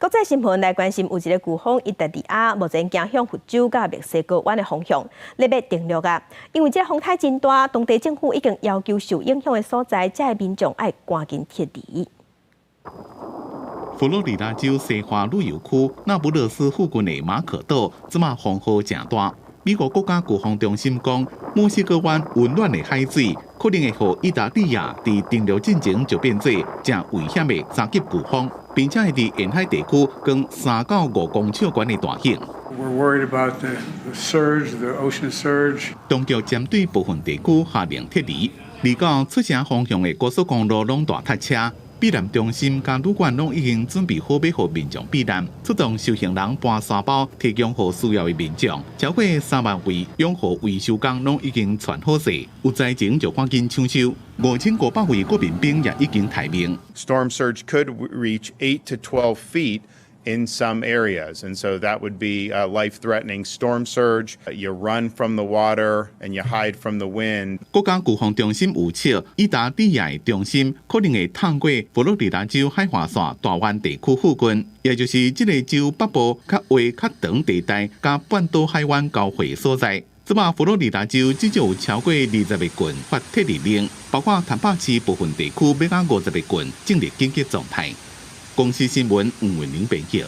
国际新闻来关心，有一个飓风伊达利亚目前行向福州甲墨西哥湾的方向，咧要登陆啊！因为这风台真大，当地政府已经要求受影响的所在，这的民众要赶紧撤离。佛罗里达州西华旅游区纳布勒斯附近的马可岛，即马风雨正大。美国国家飓风中心讲，墨西哥湾温暖的海水可能会让意大利亚伫登陆进前就变做正危险的三级飓风，并且会伫沿海地区跟3到5公尺悬的大型。We're worried about the surge, the ocean surge. 当局针对部分地区下令撤离，离到出城方向的高速公路拢大塞车。避难中心甲旅馆拢已经准备好要互民众避难，出动受刑人搬沙包，提供予需要的民众。超过3万位养护维修工拢已经传好势，有灾情就赶紧抢修。5500位国民兵也已经待命。Storm surge could reach 8 to 12 feet in some areas, and so that would be a life-threatening storm surge. You run from the water and you hide from the wind. 国家飓风中心预测，意大利亚的中心可能会探过佛罗里达州海岸线大湾地区附近，也就是这个州北部较为较长地带，甲半岛海湾交汇所在。即马佛罗里达州至少有超过20个郡发撤离令，包括坦帕市部分地区要到50个郡进入紧急状态。公司新闻吴文玲编辑。